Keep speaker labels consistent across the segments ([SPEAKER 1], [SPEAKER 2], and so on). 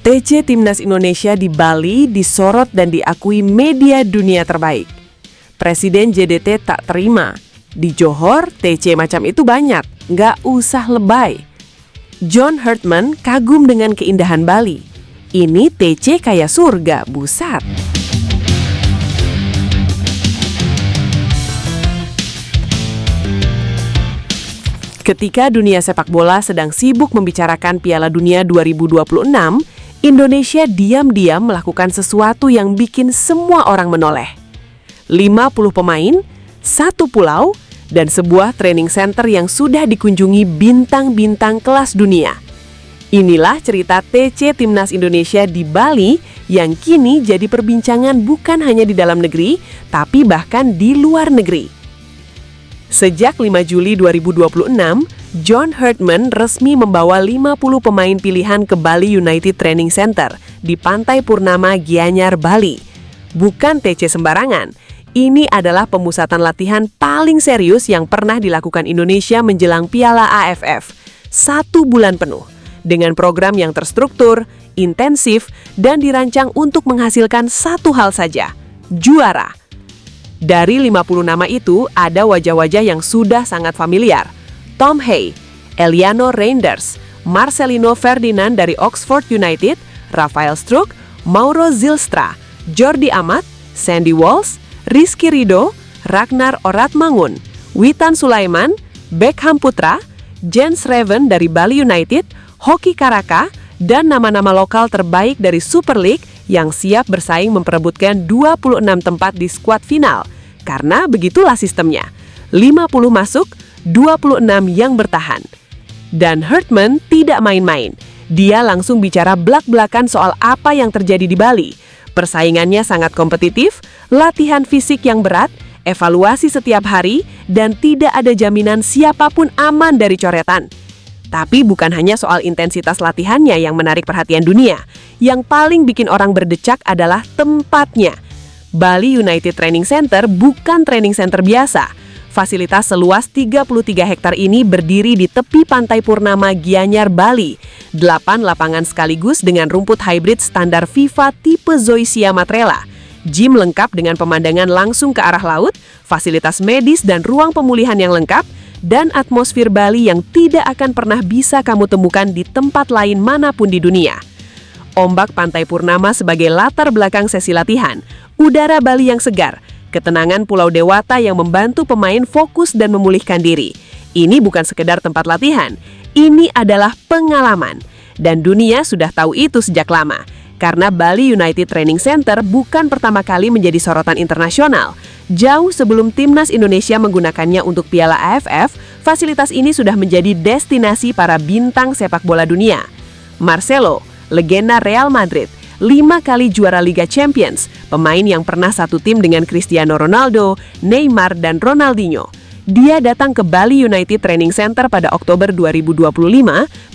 [SPEAKER 1] TC Timnas Indonesia di Bali disorot dan diakui media dunia terbaik. Presiden JDT tak terima. Di Johor, TC macam itu banyak, nggak usah lebay. John Herdman kagum dengan keindahan Bali. Ini TC kayak surga, busat. Ketika dunia sepak bola sedang sibuk membicarakan Piala Dunia 2026, Indonesia diam-diam melakukan sesuatu yang bikin semua orang menoleh. 50 pemain, satu pulau, dan sebuah training center yang sudah dikunjungi bintang-bintang kelas dunia. Inilah cerita TC Timnas Indonesia di Bali yang kini jadi perbincangan bukan hanya di dalam negeri, tapi bahkan di luar negeri. Sejak 5 Juli 2026, John Herdman resmi membawa 50 pemain pilihan ke Bali United Training Center di Pantai Purnama Gianyar, Bali. Bukan TC sembarangan, ini adalah pemusatan latihan paling serius yang pernah dilakukan Indonesia menjelang Piala AFF. 1 bulan penuh, dengan program yang terstruktur, intensif, dan dirancang untuk menghasilkan satu hal saja, juara. Dari 50 nama itu, ada wajah-wajah yang sudah sangat familiar. Tom Hay, Eliano Reinders, Marcelino Ferdinand dari Oxford United, Rafael Struijk, Mauro Zylstra, Jordi Amat, Sandy Walsh, Rizky Ridho, Ragnar Oratmangun, Witan Sulaiman, Beckham Putra, Jens Reven dari Bali United, Hoki Karaka, dan nama-nama lokal terbaik dari Super League yang siap bersaing memperebutkan 26 tempat di skuad final. Karena begitulah sistemnya, 50 masuk, 26 yang bertahan. Dan Herdman tidak main-main, dia langsung bicara blak-blakan soal apa yang terjadi di Bali. Persaingannya sangat kompetitif, latihan fisik yang berat, evaluasi setiap hari, dan tidak ada jaminan siapapun aman dari coretan. Tapi bukan hanya soal intensitas latihannya yang menarik perhatian dunia. Yang paling bikin orang berdecak adalah tempatnya. Bali United Training Center bukan training center biasa. Fasilitas seluas 33 hektar ini berdiri di tepi Pantai Purnama Gianyar, Bali. 8 lapangan sekaligus dengan rumput hybrid standar FIFA tipe Zoysia Matrela. Gym lengkap dengan pemandangan langsung ke arah laut, fasilitas medis dan ruang pemulihan yang lengkap, dan atmosfer Bali yang tidak akan pernah bisa kamu temukan di tempat lain manapun di dunia. Ombak Pantai Purnama sebagai latar belakang sesi latihan, udara Bali yang segar, ketenangan Pulau Dewata yang membantu pemain fokus dan memulihkan diri. Ini bukan sekedar tempat latihan, ini adalah pengalaman. Dan dunia sudah tahu itu sejak lama, karena Bali United Training Center bukan pertama kali menjadi sorotan internasional. Jauh sebelum Timnas Indonesia menggunakannya untuk Piala AFF, fasilitas ini sudah menjadi destinasi para bintang sepak bola dunia. Marcelo, legenda Real Madrid, 5 kali juara Liga Champions, pemain yang pernah satu tim dengan Cristiano Ronaldo, Neymar, dan Ronaldinho. Dia datang ke Bali United Training Center pada Oktober 2025,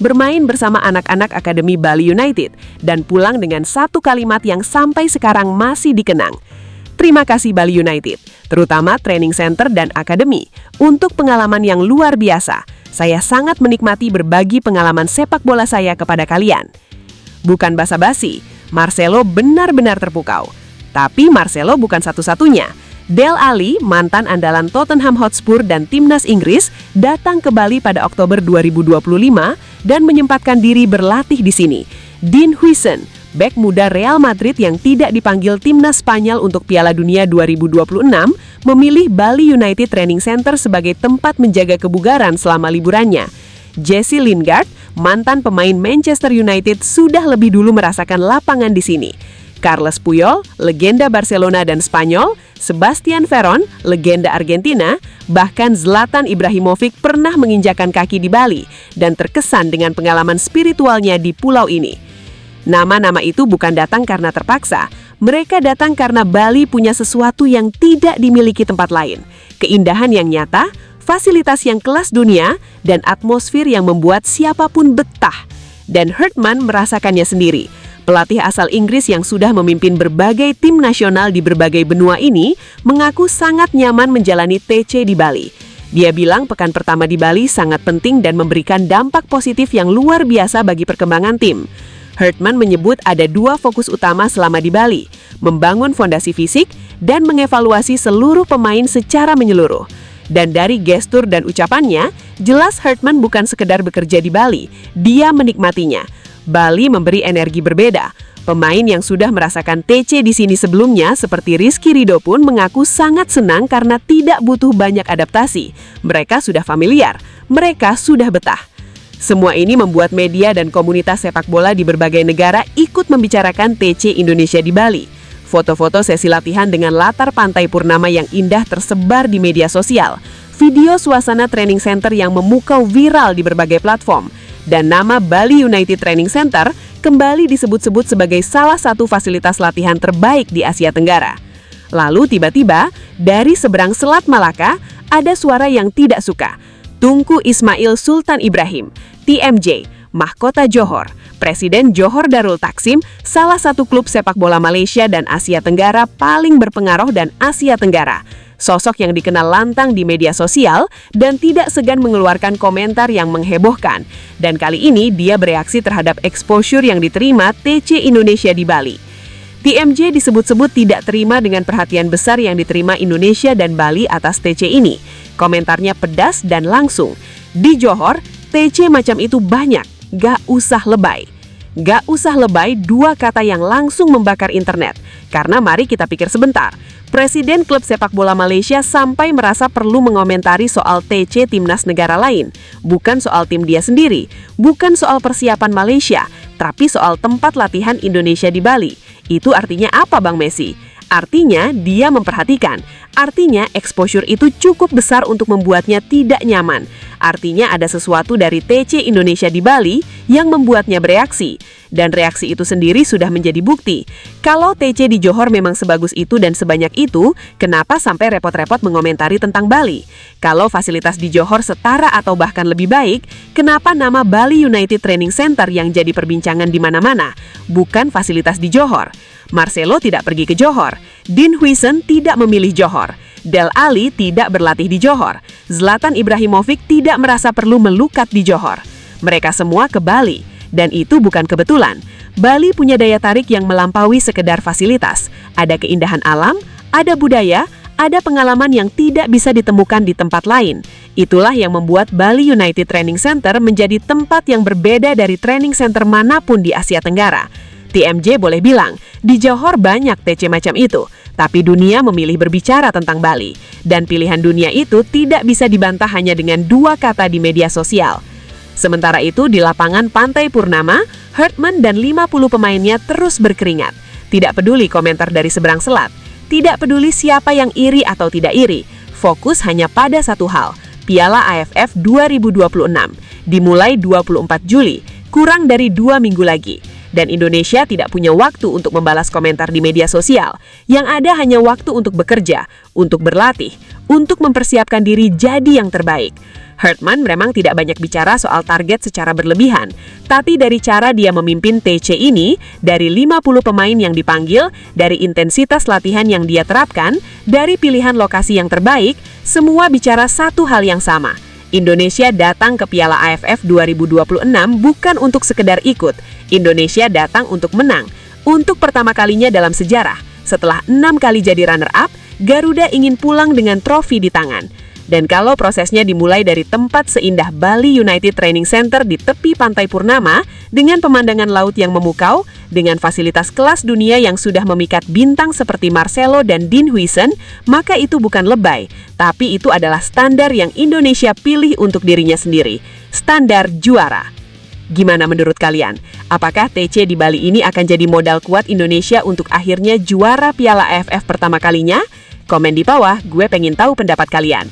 [SPEAKER 1] bermain bersama anak-anak Akademi Bali United, dan pulang dengan satu kalimat yang sampai sekarang masih dikenang. Terima kasih Bali United, terutama Training Center dan Akademi, untuk pengalaman yang luar biasa. Saya sangat menikmati berbagi pengalaman sepak bola saya kepada kalian. Bukan basa-basi, Marcelo benar-benar terpukau. Tapi Marcelo bukan satu-satunya. Dele Alli, mantan andalan Tottenham Hotspur dan Timnas Inggris, datang ke Bali pada Oktober 2025 dan menyempatkan diri berlatih di sini. Dean Huijsen, bek muda Real Madrid yang tidak dipanggil Timnas Spanyol untuk Piala Dunia 2026, memilih Bali United Training Center sebagai tempat menjaga kebugaran selama liburannya. Jesse Lingard, mantan pemain Manchester United, sudah lebih dulu merasakan lapangan di sini. Carles Puyol, legenda Barcelona dan Spanyol, Sebastian Veron, legenda Argentina, bahkan Zlatan Ibrahimovic pernah menginjakan kaki di Bali dan terkesan dengan pengalaman spiritualnya di pulau ini. Nama-nama itu bukan datang karena terpaksa, mereka datang karena Bali punya sesuatu yang tidak dimiliki tempat lain. Keindahan yang nyata, fasilitas yang kelas dunia, dan atmosfer yang membuat siapapun betah. Dan Herdman merasakannya sendiri. Pelatih asal Inggris yang sudah memimpin berbagai tim nasional di berbagai benua ini mengaku sangat nyaman menjalani TC di Bali. Dia bilang pekan pertama di Bali sangat penting dan memberikan dampak positif yang luar biasa bagi perkembangan tim. Hartman menyebut ada dua fokus utama selama di Bali, membangun fondasi fisik dan mengevaluasi seluruh pemain secara menyeluruh. Dan dari gestur dan ucapannya, jelas Hartman bukan sekedar bekerja di Bali, dia menikmatinya. Bali memberi energi berbeda. Pemain yang sudah merasakan TC di sini sebelumnya, seperti Rizky Ridho pun mengaku sangat senang karena tidak butuh banyak adaptasi. Mereka sudah familiar, mereka sudah betah. Semua ini membuat media dan komunitas sepak bola di berbagai negara ikut membicarakan TC Indonesia di Bali. Foto-foto sesi latihan dengan latar pantai purnama yang indah tersebar di media sosial. Video suasana training center yang memukau viral di berbagai platform. Dan nama Bali United Training Center kembali disebut-sebut sebagai salah satu fasilitas latihan terbaik di Asia Tenggara. Lalu tiba-tiba, dari seberang Selat Malaka, ada suara yang tidak suka. Tunku Ismail Sultan Ibrahim, TMJ, Mahkota Johor, Presiden Johor Darul Taksim, salah satu klub sepak bola Malaysia dan Asia Tenggara paling berpengaruh dan Asia Tenggara. Sosok yang dikenal lantang di media sosial dan tidak segan mengeluarkan komentar yang menghebohkan. Dan kali ini dia bereaksi terhadap exposure yang diterima TC Indonesia di Bali. TMJ disebut-sebut tidak terima dengan perhatian besar yang diterima Indonesia dan Bali atas TC ini. Komentarnya pedas dan langsung. Di Johor, TC macam itu banyak. Gak usah lebay. Gak usah lebay, dua kata yang langsung membakar internet. Karena mari kita pikir sebentar. Presiden klub sepak bola Malaysia sampai merasa perlu mengomentari soal TC timnas negara lain. Bukan soal tim dia sendiri. Bukan soal persiapan Malaysia. Tapi soal tempat latihan Indonesia di Bali. Itu artinya apa, Bang Messi? Artinya dia memperhatikan. Artinya exposure itu cukup besar untuk membuatnya tidak nyaman. Artinya ada sesuatu dari TC Indonesia di Bali yang membuatnya bereaksi. Dan reaksi itu sendiri sudah menjadi bukti. Kalau TC di Johor memang sebagus itu dan sebanyak itu, kenapa sampai repot-repot mengomentari tentang Bali? Kalau fasilitas di Johor setara atau bahkan lebih baik, kenapa nama Bali United Training Center yang jadi perbincangan di mana-mana? Bukan fasilitas di Johor. Marcelo tidak pergi ke Johor. Dean Huijsen tidak memilih Johor. Del Ali tidak berlatih di Johor. Zlatan Ibrahimovic tidak merasa perlu melukat di Johor. Mereka semua ke Bali. Dan itu bukan kebetulan. Bali punya daya tarik yang melampaui sekedar fasilitas. Ada keindahan alam, ada budaya, ada pengalaman yang tidak bisa ditemukan di tempat lain. Itulah yang membuat Bali United Training Center menjadi tempat yang berbeda dari training center manapun di Asia Tenggara. TMJ boleh bilang, di Johor banyak TC macam itu, tapi dunia memilih berbicara tentang Bali. Dan pilihan dunia itu tidak bisa dibantah hanya dengan dua kata di media sosial. Sementara itu, di lapangan Pantai Purnama, Hartman dan 50 pemainnya terus berkeringat. Tidak peduli komentar dari seberang selat. Tidak peduli siapa yang iri atau tidak iri. Fokus hanya pada satu hal, Piala AFF 2026. Dimulai 24 Juli, kurang dari 2 minggu lagi. Dan Indonesia tidak punya waktu untuk membalas komentar di media sosial. Yang ada hanya waktu untuk bekerja, untuk berlatih, untuk mempersiapkan diri jadi yang terbaik. Hartman memang tidak banyak bicara soal target secara berlebihan, tapi dari cara dia memimpin TC ini, dari 50 pemain yang dipanggil, dari intensitas latihan yang dia terapkan, dari pilihan lokasi yang terbaik, semua bicara satu hal yang sama. Indonesia datang ke Piala AFF 2026 bukan untuk sekedar ikut. Indonesia datang untuk menang. Untuk pertama kalinya dalam sejarah, setelah 6 kali jadi runner-up, Garuda ingin pulang dengan trofi di tangan. Dan kalau prosesnya dimulai dari tempat seindah Bali United Training Center di tepi Pantai Purnama, dengan pemandangan laut yang memukau, dengan fasilitas kelas dunia yang sudah memikat bintang seperti Marcelo dan Dean Huijsen, maka itu bukan lebay, tapi itu adalah standar yang Indonesia pilih untuk dirinya sendiri. Standar juara. Gimana menurut kalian? Apakah TC di Bali ini akan jadi modal kuat Indonesia untuk akhirnya juara Piala AFF pertama kalinya? Komen di bawah, gue pengen tahu pendapat kalian.